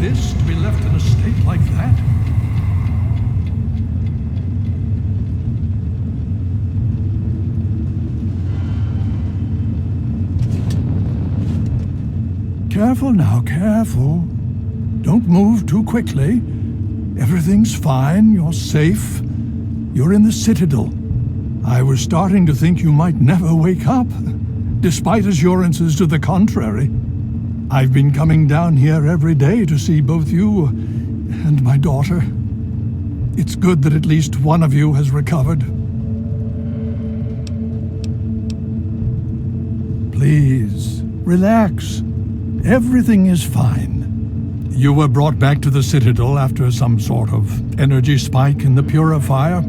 this to be left in a state like that? Careful now, careful. Don't move too quickly. Everything's fine, you're safe. You're in the Citadel. I was starting to think you might never wake up, despite assurances to the contrary. I've been coming down here every day to see both you and my daughter. It's good that at least one of you has recovered. Please, relax. Everything is fine. You were brought back to the Citadel after some sort of energy spike in the purifier.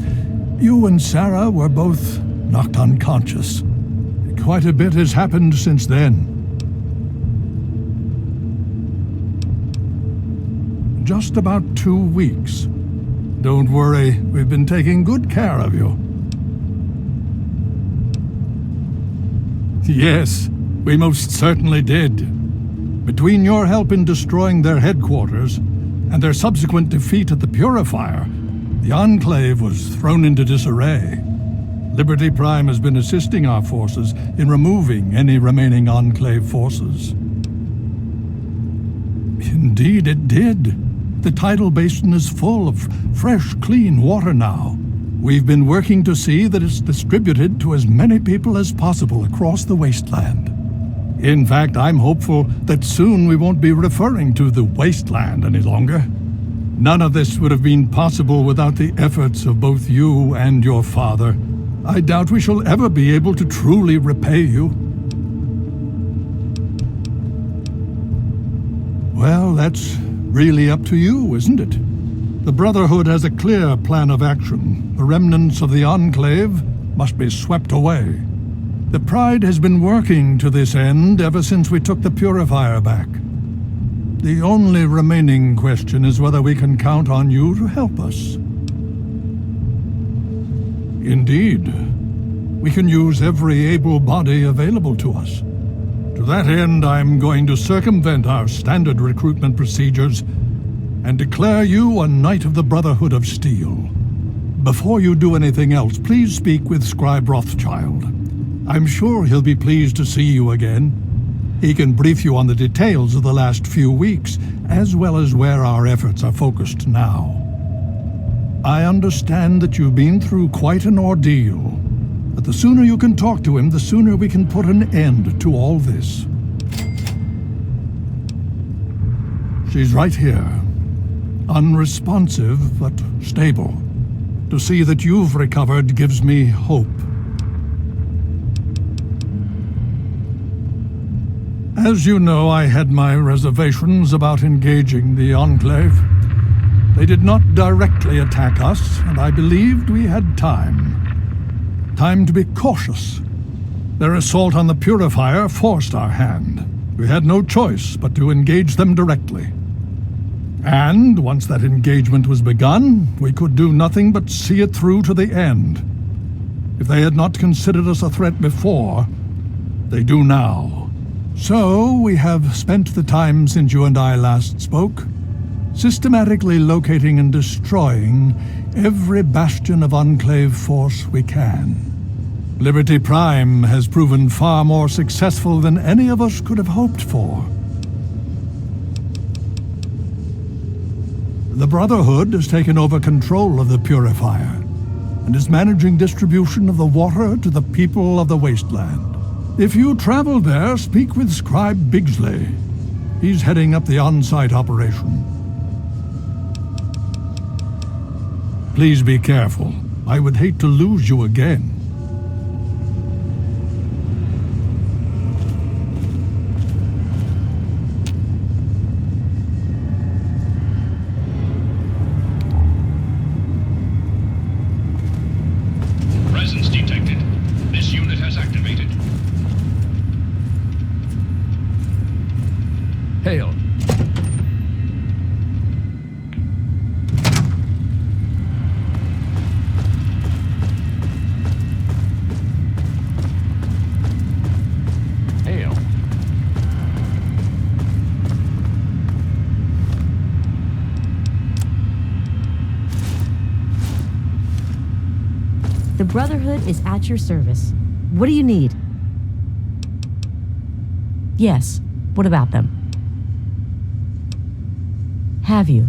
You and Sarah were both knocked unconscious. Quite a bit has happened since then. Just about 2 weeks. Don't worry, we've been taking good care of you. Yes, we most certainly did. Between your help in destroying their headquarters and their subsequent defeat at the Purifier, the Enclave was thrown into disarray. Liberty Prime has been assisting our forces in removing any remaining Enclave forces. Indeed, it did. The tidal basin is full of fresh, clean water now. We've been working to see that it's distributed to as many people as possible across the Wasteland. In fact, I'm hopeful that soon we won't be referring to the Wasteland any longer. None of this would have been possible without the efforts of both you and your father. I doubt we shall ever be able to truly repay you. Well, that's really up to you, isn't it? The Brotherhood has a clear plan of action. The remnants of the Enclave must be swept away. The Pride has been working to this end ever since we took the Purifier back. The only remaining question is whether we can count on you to help us. Indeed. We can use every able body available to us. To that end, I'm going to circumvent our standard recruitment procedures and declare you a Knight of the Brotherhood of Steel. Before you do anything else, please speak with Scribe Rothschild. I'm sure he'll be pleased to see you again. He can brief you on the details of the last few weeks, as well as where our efforts are focused now. I understand that you've been through quite an ordeal, but the sooner you can talk to him, the sooner we can put an end to all this. She's right here. Unresponsive, but stable. To see that you've recovered gives me hope. As you know, I had my reservations about engaging the Enclave. They did not directly attack us, and I believed we had time. Time to be cautious. Their assault on the Purifier forced our hand. We had no choice but to engage them directly. And once that engagement was begun, we could do nothing but see it through to the end. If they had not considered us a threat before, they do now. So, we have spent the time since you and I last spoke, systematically locating and destroying every bastion of Enclave force we can. Liberty Prime has proven far more successful than any of us could have hoped for. The Brotherhood has taken over control of the Purifier, and is managing distribution of the water to the people of the Wasteland. If you travel there, speak with Scribe Bigsley. He's heading up the on-site operation. Please be careful. I would hate to lose you again. Presence detected. This unit has activated. Hail. The Brotherhood is at your service. What do you need? Yes. What about them? Have you?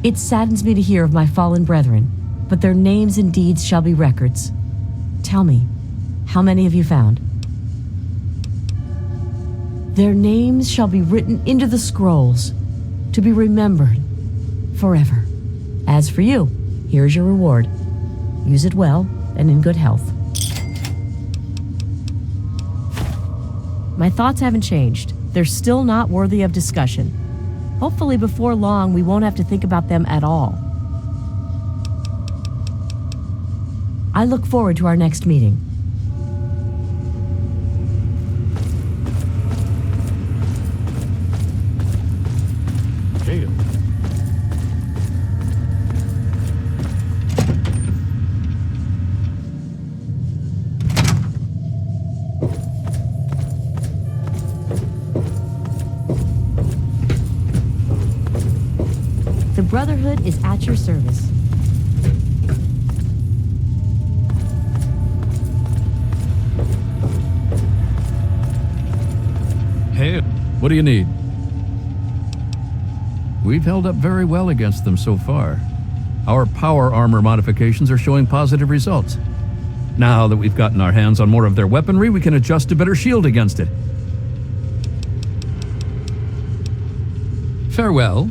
It saddens me to hear of my fallen brethren, but their names and deeds shall be records. Tell me, how many have you found? Their names shall be written into the scrolls, to be remembered forever. As for you, here is your reward. Use it well and in good health. My thoughts haven't changed. They're still not worthy of discussion. Hopefully before long, we won't have to think about them at all. I look forward to our next meeting. Hail. The Brotherhood is at your service. Hey, what do you need? We've held up very well against them so far. Our power armor modifications are showing positive results. Now that we've gotten our hands on more of their weaponry, we can adjust a better shield against it. Farewell.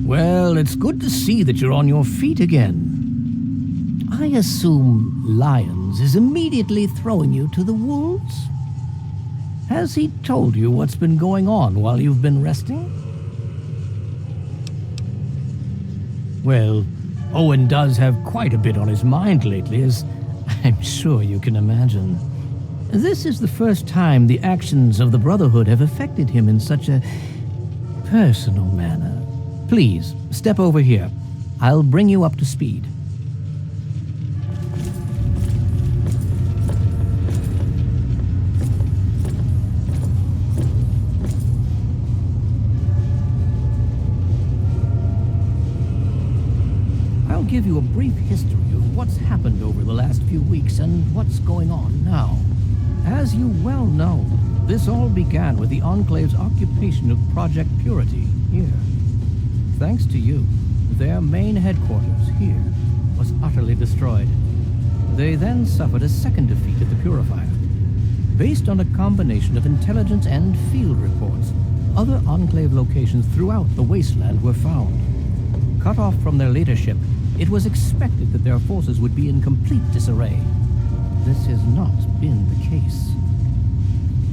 Well, it's good to see that you're on your feet again. I assume Lyons is immediately throwing you to the wolves? Has he told you what's been going on while you've been resting? Well, Owen does have quite a bit on his mind lately, as I'm sure you can imagine. This is the first time the actions of the Brotherhood have affected him in such a personal manner. Please, step over here. I'll bring you up to speed. I'll give you a brief history of what's happened over the last few weeks and what's going on now. As you well know, this all began with the Enclave's occupation of Project Purity here. Thanks to you, their main headquarters here was utterly destroyed. They then suffered a second defeat at the Purifier. Based on a combination of intelligence and field reports, other Enclave locations throughout the Wasteland were found. Cut off from their leadership, it was expected that their forces would be in complete disarray. This has not been the case.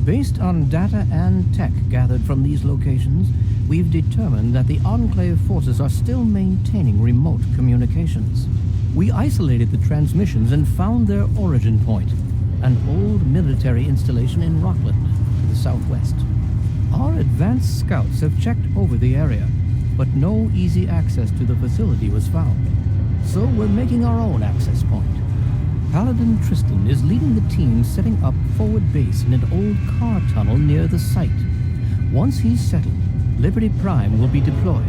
Based on data and tech gathered from these locations, we've determined that the Enclave forces are still maintaining remote communications. We isolated the transmissions and found their origin point, an old military installation in Rockland, to the southwest. Our advanced scouts have checked over the area, but no easy access to the facility was found. So we're making our own access point. Paladin Tristan is leading the team setting up forward base in an old car tunnel near the site. Once he's settled, Liberty Prime will be deployed.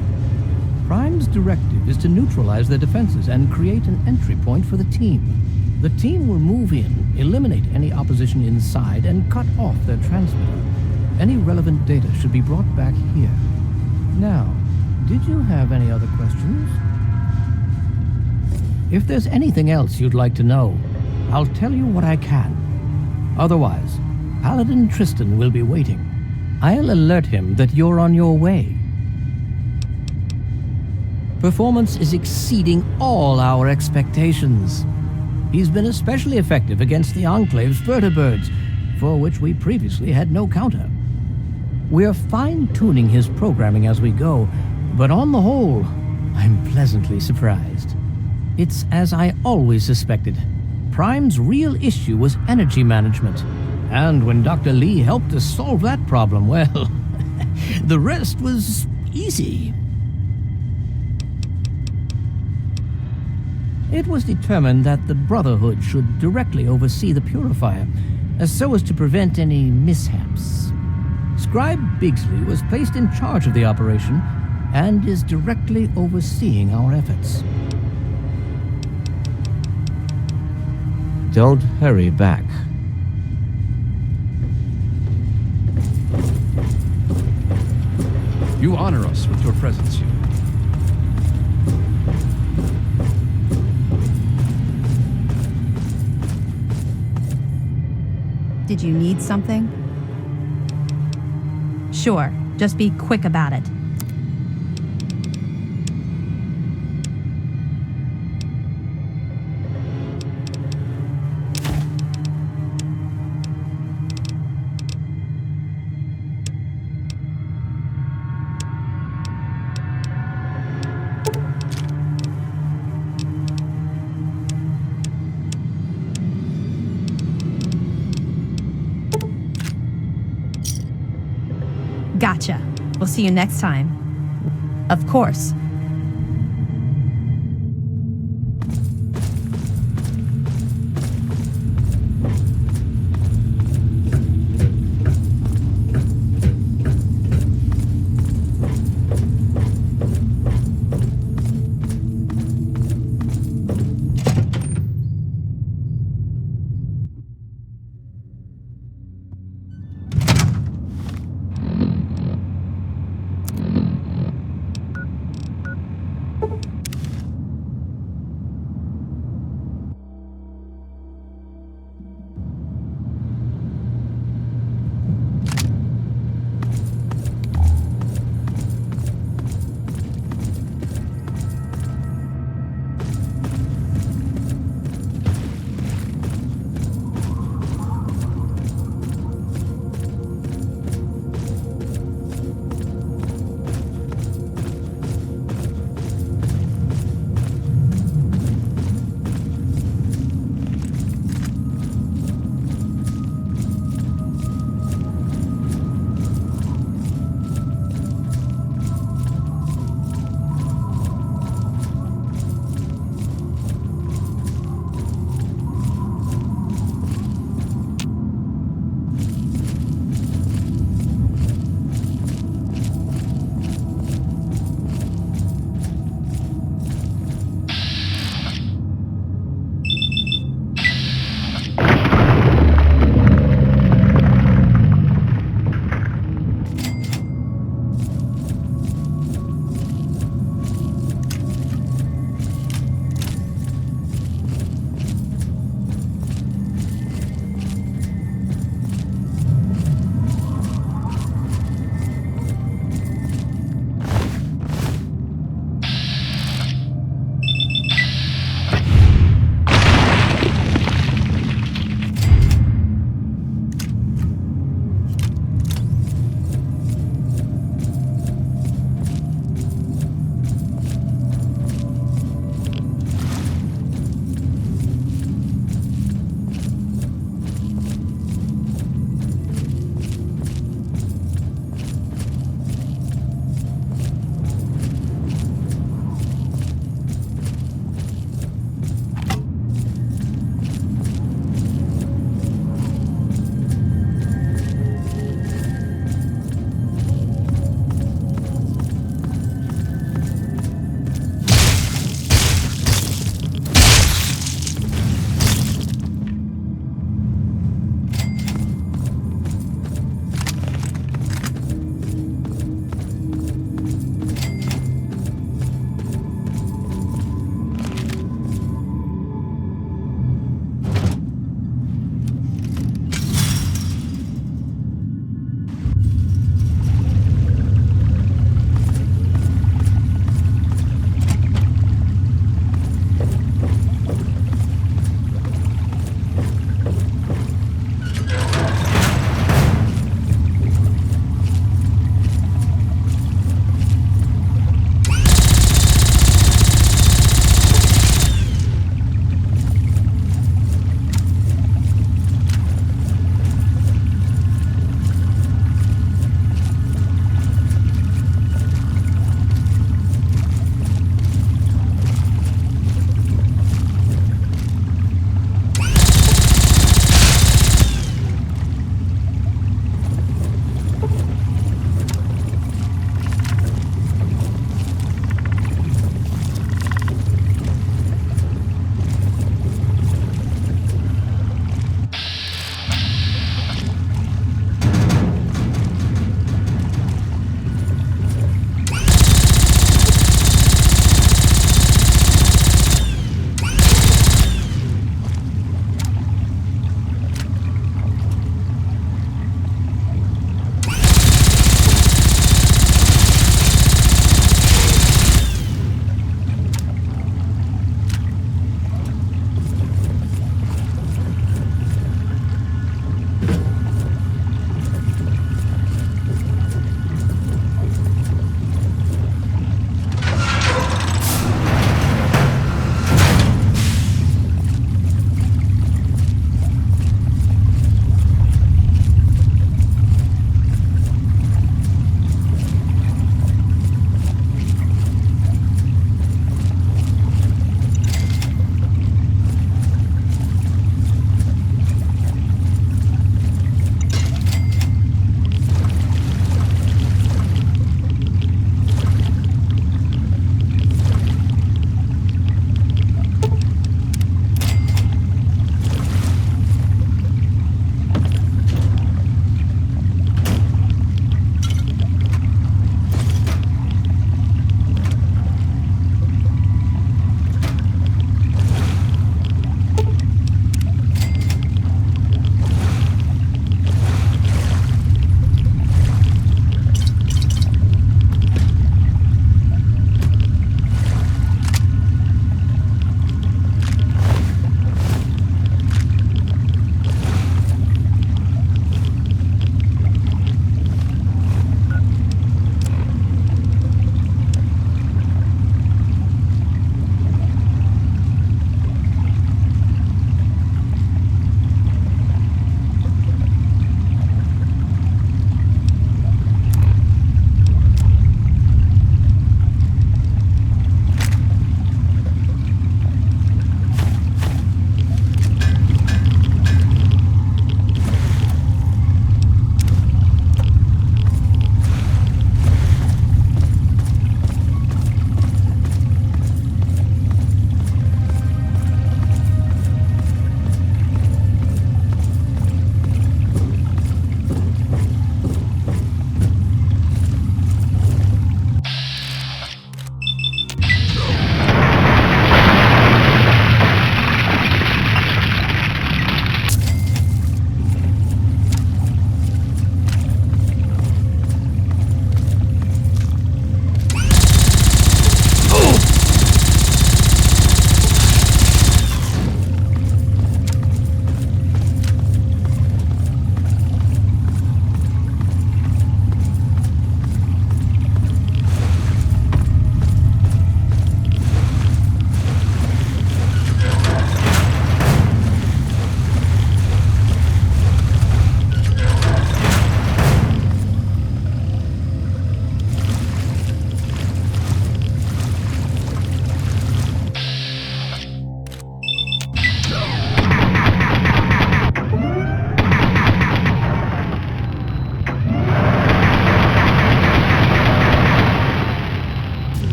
Prime's directive is to neutralize their defenses and create an entry point for the team. The team will move in, eliminate any opposition inside, and cut off their transmitter. Any relevant data should be brought back here. Now, did you have any other questions? If there's anything else you'd like to know, I'll tell you what I can. Otherwise, Paladin Tristan will be waiting. I'll alert him that you're on your way. Performance is exceeding all our expectations. He's been especially effective against the Enclave's vertibirds, for which we previously had no counter. We're fine-tuning his programming as we go, but on the whole, I'm pleasantly surprised. It's as I always suspected. Prime's real issue was energy management. And when Dr. Lee helped us solve that problem, well, the rest was easy. It was determined that the Brotherhood should directly oversee the Purifier, so as to prevent any mishaps. Scribe Bigsley was placed in charge of the operation and is directly overseeing our efforts. Don't hurry back. You honor us with your presence here. Did you need something? Sure, just be quick about it. Gotcha. We'll see you next time. Of course.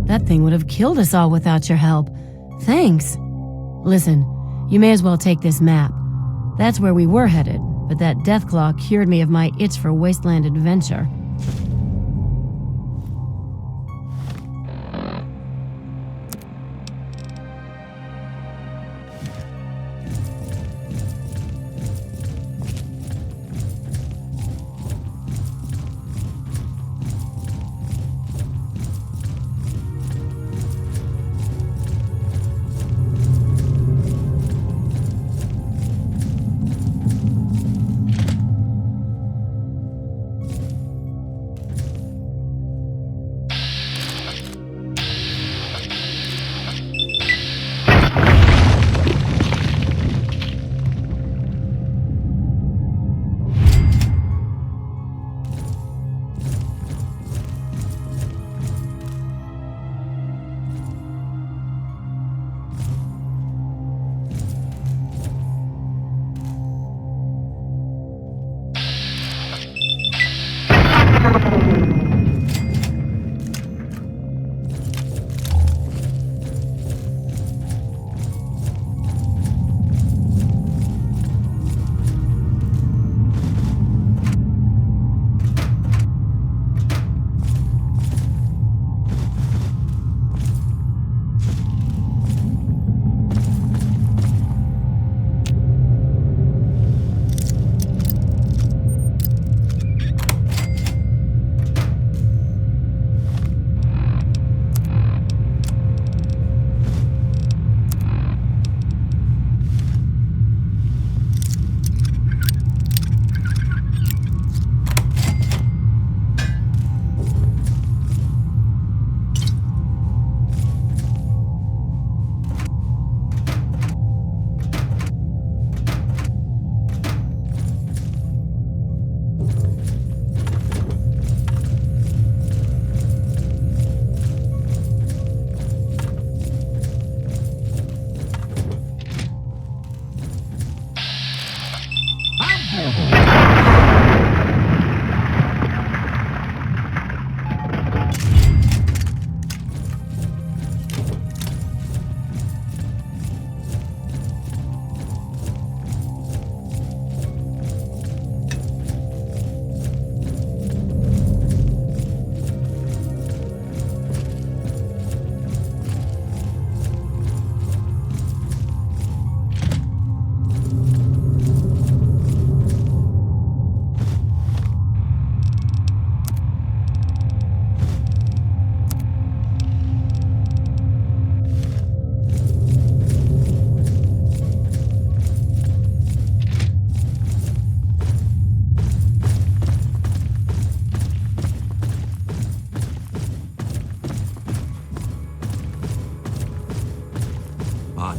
That thing would have killed us all without your help. Thanks. Listen, you may as well take this map. That's where we were headed, but that Deathclaw cured me of my itch for Wasteland adventure.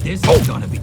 This is gonna be...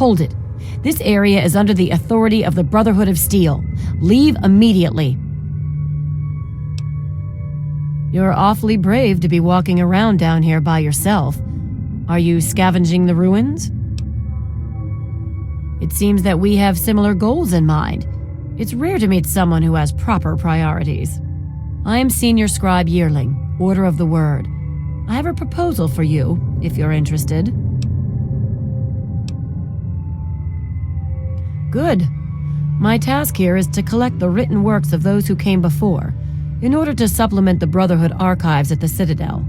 Hold it. This area is under the authority of the Brotherhood of Steel. Leave immediately. You're awfully brave to be walking around down here by yourself. Are you scavenging the ruins? It seems that we have similar goals in mind. It's rare to meet someone who has proper priorities. I am Senior Scribe Yearling, Order of the Word. I have a proposal for you, if you're interested. Good. My task here is to collect the written works of those who came before, in order to supplement the Brotherhood archives at the Citadel.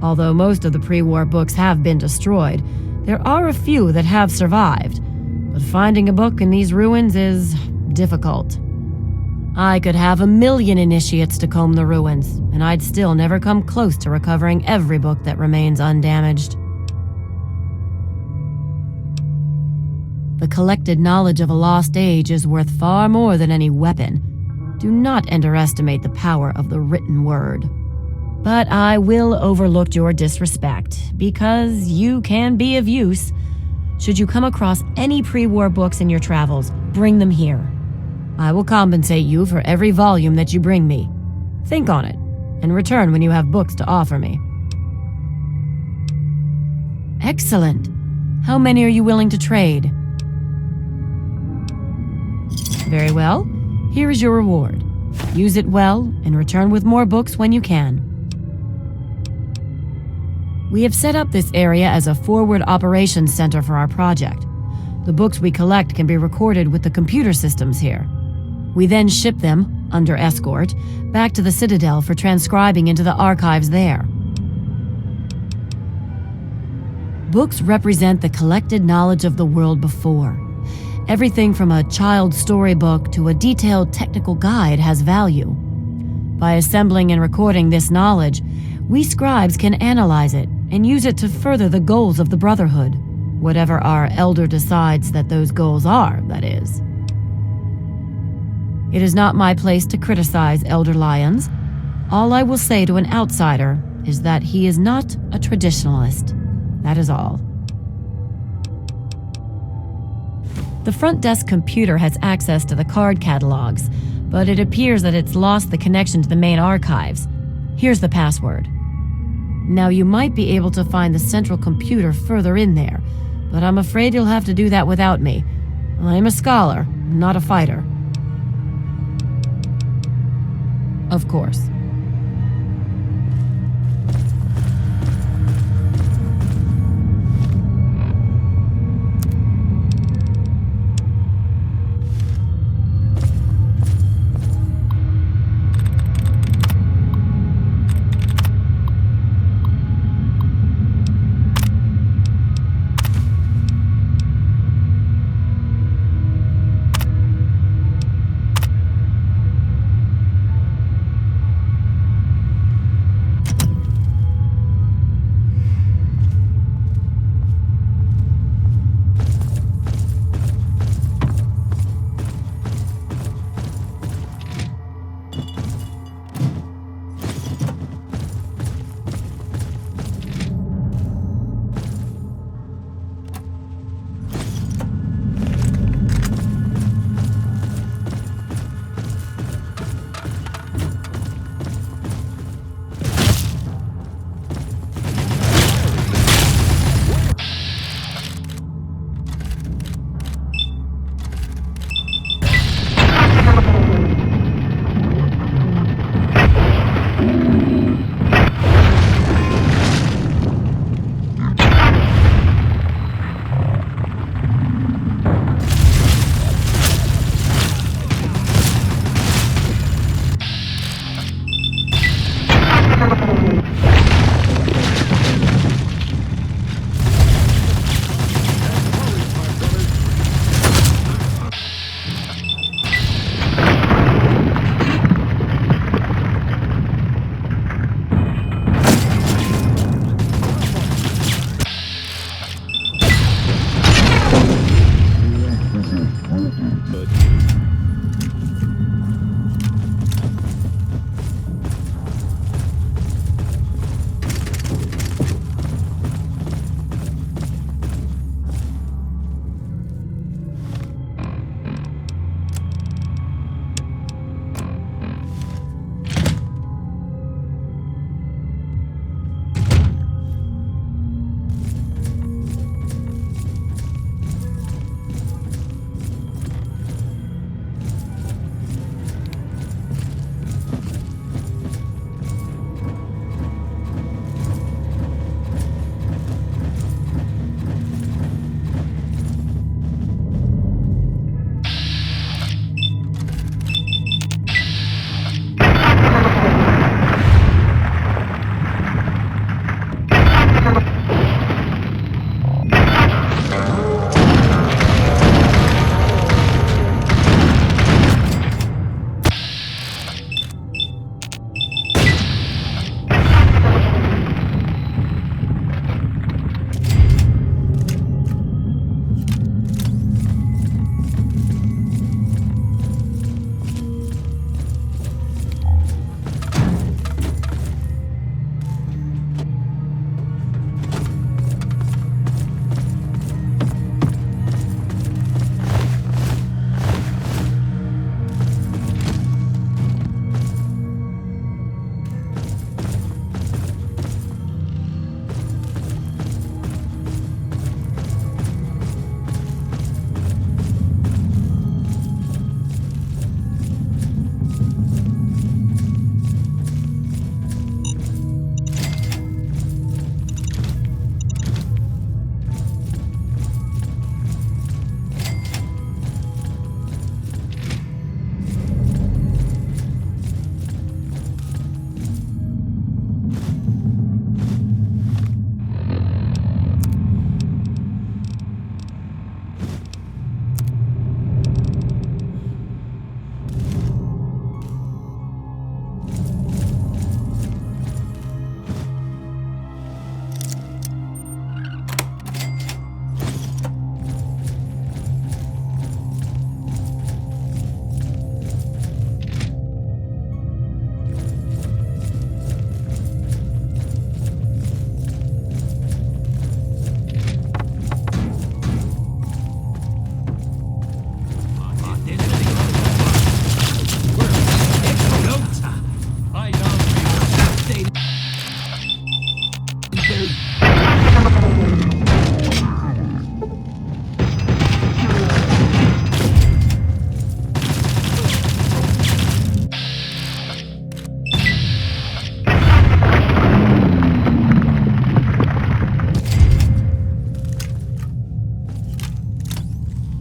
Although most of the pre-war books have been destroyed, there are a few that have survived, but finding a book in these ruins is difficult. I could have 1,000,000 initiates to comb the ruins, and I'd still never come close to recovering every book that remains undamaged. The collected knowledge of a lost age is worth far more than any weapon. Do not underestimate the power of the written word. But I will overlook your disrespect, because you can be of use. Should you come across any pre-war books in your travels, bring them here. I will compensate you for every volume that you bring me. Think on it, and return when you have books to offer me. Excellent. How many are you willing to trade? Very well. Here is your reward. Use it well, and return with more books when you can. We have set up this area as a forward operations center for our project. The books we collect can be recorded with the computer systems here. We then ship them, under escort, back to the Citadel for transcribing into the archives there. Books represent the collected knowledge of the world before. Everything from a child's storybook to a detailed technical guide has value. By assembling and recording this knowledge, we scribes can analyze it and use it to further the goals of the Brotherhood, whatever our elder decides that those goals are, that is. It is not my place to criticize Elder Lyons. All I will say to an outsider is that he is not a traditionalist. That is all. The front desk computer has access to the card catalogs, but it appears that it's lost the connection to the main archives. Here's the password. Now, you might be able to find the central computer further in there, but I'm afraid you'll have to do that without me. I'm a scholar, not a fighter. Of course.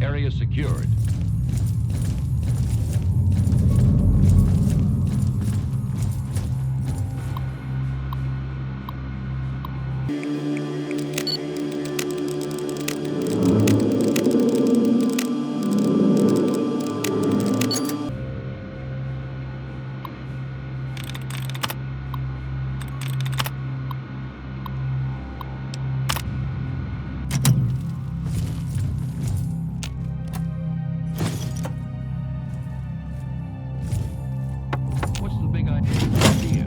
Area secured. What's the big idea?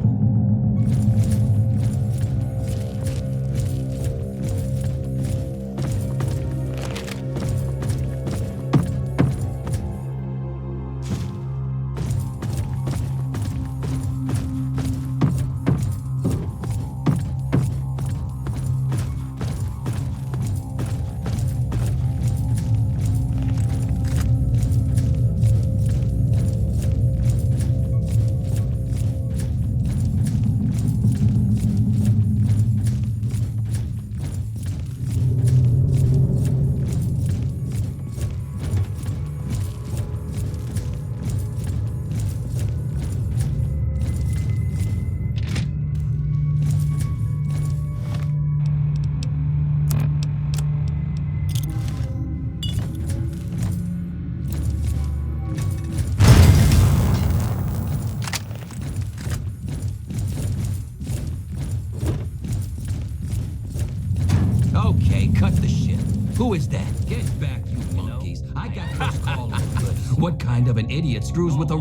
Okay, cut the shit. Who is that? Get back, you monkeys. I got first call on the goods. What kind of an idiot screws with a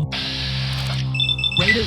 raider?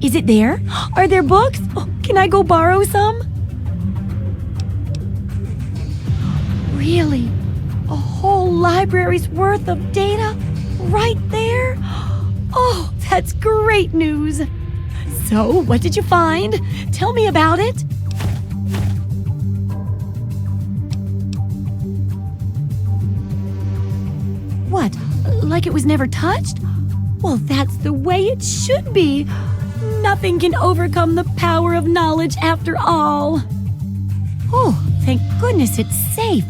Is it there? Are there books? Oh, can I go borrow some? Really? A whole library's worth of data? Right there? Oh, that's great news. So, what did you find? Tell me about it. What? Like it was never touched? Well, that's the way it should be. Nothing can overcome the power of knowledge after all. Oh, thank goodness it's safe.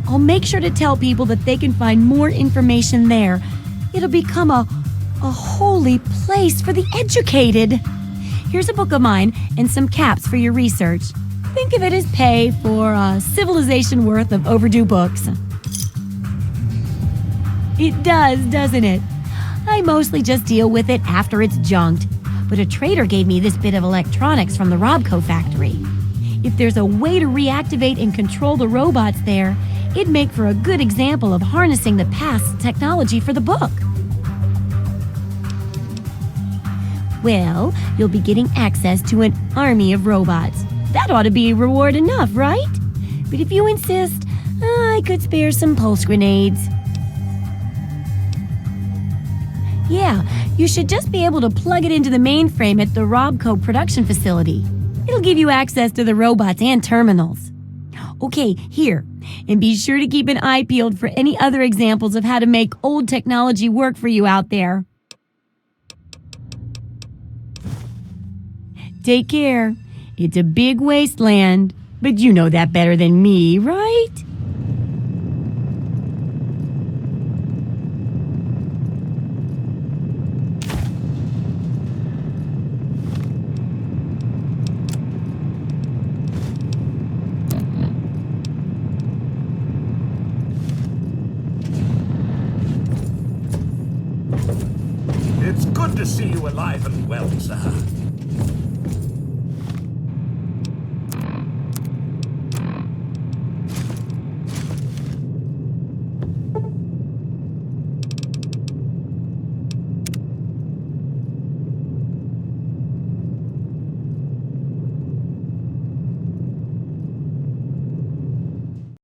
I'll make sure to tell people that they can find more information there. It'll become a holy place for the educated. Here's a book of mine and some caps for your research. Think of it as pay for a civilization worth of overdue books. It does, doesn't it? I mostly just deal with it after it's junked. But a trader gave me this bit of electronics from the Robco factory. If there's a way to reactivate and control the robots there, it'd make for a good example of harnessing the past technology for the book. Well, you'll be getting access to an army of robots. That ought to be reward enough, right? But if you insist, I could spare some pulse grenades. Yeah, you should just be able to plug it into the mainframe at the Robco production facility. It'll give you access to the robots and terminals. Okay, here. And be sure to keep an eye peeled for any other examples of how to make old technology work for you out there. Take care. It's a big wasteland, but you know that better than me, right? It's good to see you alive and well, sir.